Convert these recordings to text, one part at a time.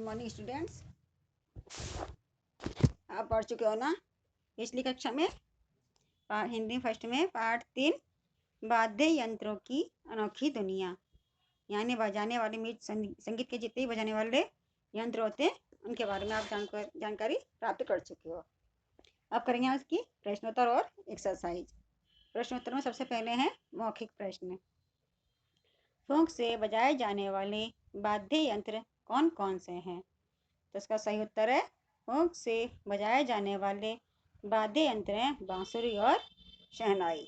Morning students. आप पढ़ चुके हो ना पिछली कक्षा में हिंदी फर्स्ट में पाठ 3 वाद्य यंत्रों की अनोखी दुनिया, यानी बजाने वाले संगीत के जितने भी बजाने वाले यंत्र होते हैं उनके बारे में आप जानकारी प्राप्त कर चुके हो। अब करेंगे उसकी प्रश्नोत्तर और एक्सरसाइज। प्रश्नोत्तर में सबसे पहले है मौखिक प्रश्न। फूंक से बजाए जाने वाले वाद्य यंत्र कौन कौन से हैं? तो इसका सही उत्तर है फूंक से बजाए जाने वाले वाद्य यंत्र हैं बांसुरी और शहनाई।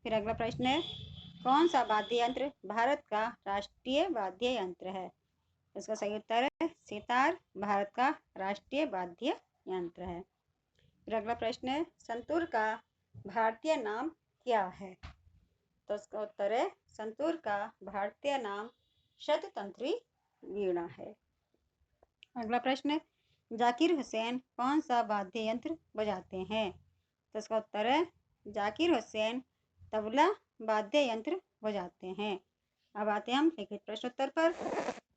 फिर अगला प्रश्न है कौन सा वाद्य यंत्र भारत का राष्ट्रीय वाद्य यंत्र है? इसका सही उत्तर है सितार भारत का राष्ट्रीय वाद्य यंत्र है। फिर अगला प्रश्न है संतूर का भारतीय नाम क्या है? तो इसका उत्तर है संतूर का भारतीय नाम शततंत्री वीणा है। अगला प्रश्न जाकिर हुसैन कौन सा वाद्य यंत्र बजाते हैं? तो इसका उत्तर है जाकिर हुसैन तबला वाद्य यंत्र बजाते हैं। अब आते हैं हम लिखित प्रश्नोत्तर पर।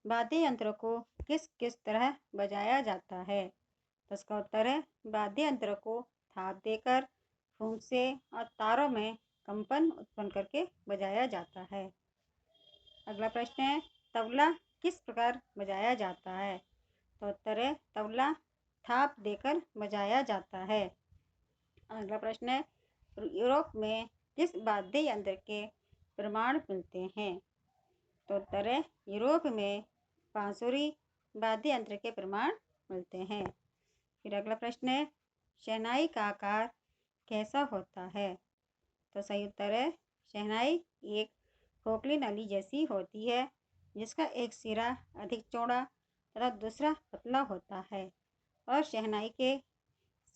वाद्य यंत्रों को किस किस तरह बजाया जाता है? तो इसका उत्तर है वाद्य यंत्र को थाप देकर, फूंक से और तारों में कंपन उत्पन्न करके बजाया जाता है। अगला प्रश्न है तबला किस प्रकार बजाया जाता है? तो उत्तर है तबला थाप देकर बजाया जाता है। अगला प्रश्न है यूरोप में किस वाद्य यंत्र के प्रमाण मिलते हैं? तो उत्तर है यूरोप में बांसुरी वाद्य यंत्र के प्रमाण मिलते हैं। फिर अगला प्रश्न है शहनाई का आकार कैसा होता है? तो सही उत्तर है शहनाई एक खोखली नली जैसी होती है जिसका एक सिरा अधिक चौड़ा तथा दूसरा पतला होता है और शहनाई के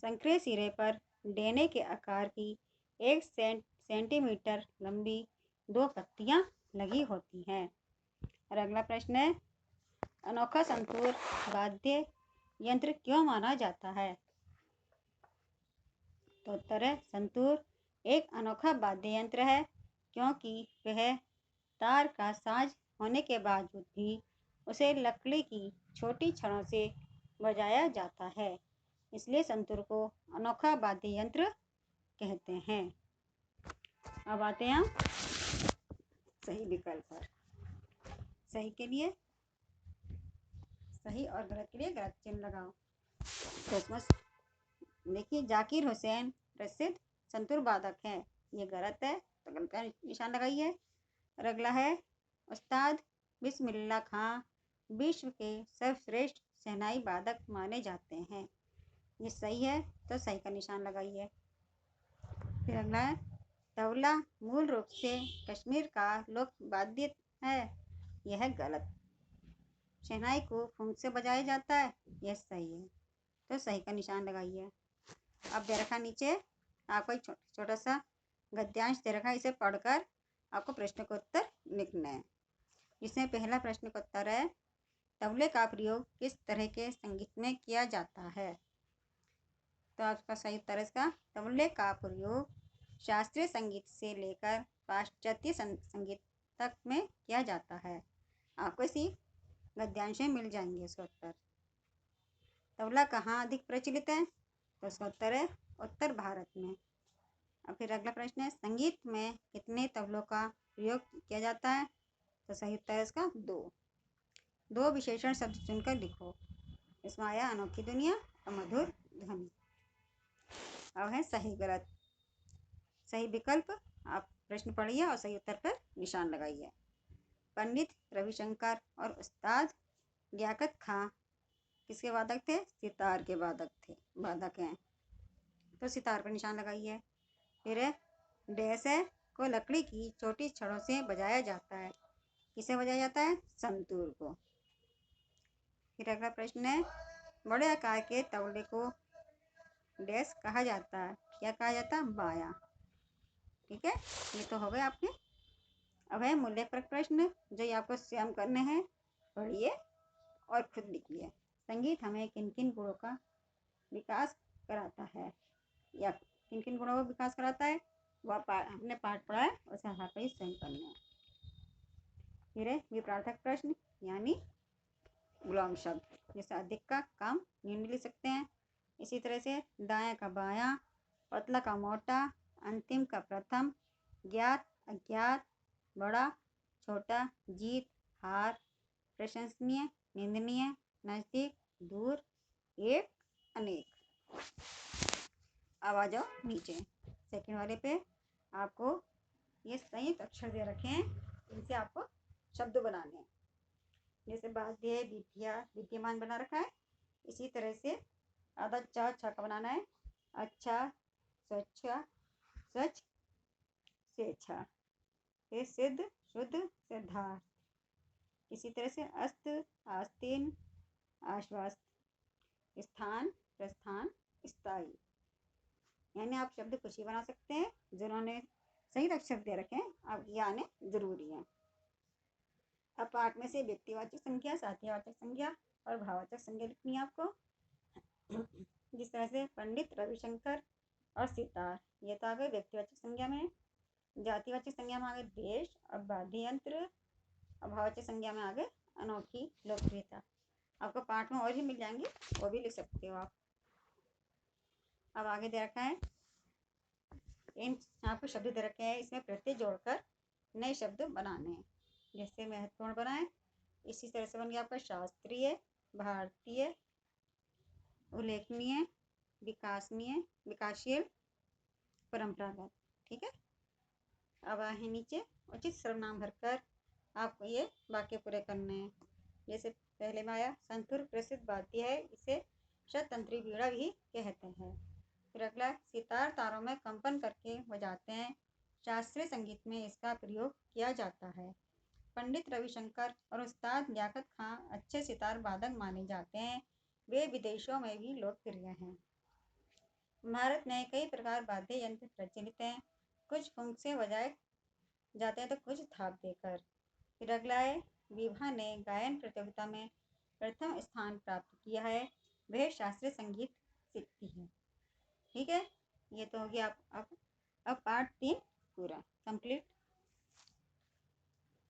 संकरे सिरे पर डेने के आकार की 1 सेंटीमीटर लंबी 2 पत्तियां लगी होती हैं। और अगला प्रश्न है अनोखा संतूर वाद्य यंत्र क्यों माना जाता है? तो उत्तर है संतूर एक अनोखा वाद्य यंत्र है क्योंकि वह तार का साज होने के बावजूद भी उसे लकड़ी की छोटी छड़ों से बजाया जाता है, इसलिए संतूर को अनोखा वाद्य यंत्र कहते हैं। अब आते हैं सही विकल्प पर। सही के लिए सही और गलत के लिए गलत चिन्ह लगाओ। तो इसमें देखिए जाकिर हुसैन प्रसिद्ध संतूर वादक है, ये गलत है तो गलत का निशान लगाइए। और अगला है उस्ताद बिस्मिल्लाह खां विश्व के सर्वश्रेष्ठ शहनाई वादक माने जाते हैं, ये सही है तो सही का निशान लगाइए। फिर अगला है तबला मूल रूप से कश्मीर का लोक वाद्य है, यह है गलत। शहनाई को फूंक से बजाया जाता है, यह सही है तो सही का निशान लगाइए। अब दे रखा नीचे आपको एक छोटा सा गद्यांश दे रखा है, इसे पढ़कर आपको प्रश्न का उत्तर लिखना है। जिसमें पहला प्रश्न का उत्तर है तबले का प्रयोग किस तरह के संगीत में किया जाता है? तो आपका सही उत्तर है इसका तबले का प्रयोग शास्त्रीय संगीत से लेकर पाश्चात्य संगीत तक में किया जाता है। आपको इसी गद्यांश में मिल जाएंगे इसका उत्तर। तबला कहाँ अधिक प्रचलित है? तो इसका उत्तर है उत्तर भारत में। और फिर अगला प्रश्न है संगीत में कितने तबलों का प्रयोग किया जाता है? तो सही उत्तर है इसका 2 विशेषण शब्द चुनकर लिखो। इसमें आया अनोखी दुनिया और मधुर ध्वनि। अब है सही गलत। सही विकल्प आप प्रश्न पढ़िए और सही उत्तर पर निशान लगाइए। पंडित रविशंकर और उस्ताद लियाकत खां किसके वादक थे? सितार के वादक हैं तो सितार पर निशान लगाइए। फिर डैश है को लकड़ी की छोटी छड़ों से बजाया जाता है, किसे बजाया जाता है? संतूर को। फिर अगला प्रश्न है बड़े आकार के तबले को डैश कहा जाता है, क्या कहा जाता है? बाया। ठीक है, ये तो हो गए आपके। अब है मूल्यपरक प्रश्न जो ये आपको स्वयं करने हैं, पढ़िए और खुद लिखिए। संगीत हमें किन किन गुणों का विकास कराता है या किन किन गुणों का विकास कराता है वह हमने पाठ पढ़ा है, उसे यहाँ पर स्वयं करना है। फिर है विपरार्थक प्रश्न यानी विलोम शब्द जैसे अधिक का कम न्यून लिख सकते हैं। इसी तरह से दायां का बायां, पतला का मोटा, अंतिम का प्रथम, ज्ञात अज्ञात, बड़ा छोटा, जीत हार, प्रशंसनीय निंदनीय, नजदीक दूर, एक अनेक। अब आ जाओ नीचे सेकंड वाले पे। आपको ये संयुक्त अक्षर दे रखे हैं, इनसे आपको शब्द बनाने हैं। जैसे बाध्य विद्यमान बना रखा है। इसी तरह से आधा चा छा का बनाना है। अच्छा, स्वच्छ, स्वच्छ, स्वेच्छा, फिर सिद्ध शुद्ध सिद्धार्थ। इसी तरह से अस्त आस्तीन आश्वास्त, स्थान प्रस्थान स्थायी। यानी आप शब्द कुछ ही बना सकते हैं, जिन्होंने सही अक्षर दे रखे हैं अब ये आने जरूरी है। अब पाठ में से व्यक्तिवाचक संख्या, साध्यवाचक संख्या और भाववाचक संख्या लिखनी है आपको। जिस तरह से पंडित रविशंकर और सितार, ये तो आ गए व्यक्तिवाचक संज्ञा में। जातिवाचक संज्ञा में आ गए देश और वाद्य यंत्र। भाववाचक संज्ञा में आ गए अनोखी लोकप्रियता। आपको पाठ में और भी मिल जाएंगे, वो भी लिख सकते हो आप। अब आगे दे रखा है, इन आपको शब्द दे रखे हैं, इसमें प्रत्यय जोड़कर नए शब्द बनाने हैं। जैसे महत्वपूर्ण बनाए, इसी तरह से बन गया आपका शास्त्रीय, भारतीय, उल्लेखनीय, विकासनीय, विकासशील, परंपरागत। ठीक है। अब आए नीचे उचित सर्वनाम भरकर आपको ये वाक्य पूरे करने हैं। जैसे पहले में आया संतूर प्रसिद्ध वाद्य है, इसे शततंत्री वीणा भी कहते हैं। फिर अगला सितार तारों में कंपन करके बजाते हैं, शास्त्रीय संगीत में इसका प्रयोग किया जाता है। पंडित रविशंकर और उस्ताद लियाकत खां अच्छे सितार वादक माने जाते हैं, वे विदेशों में भी लोकप्रिय हैं। भारत में कई प्रकार वाद्य यंत्र प्रचलित हैं, कुछ फूंक से बजाए जाते हैं तो कुछ थाप देकर। फिर अगला है, विभा ने गायन प्रतियोगिता में प्रथम स्थान प्राप्त किया है, वह शास्त्रीय संगीत सीखती है। ठीक है, ये तो हो गया अब पार्ट 3 पूरा कंप्लीट।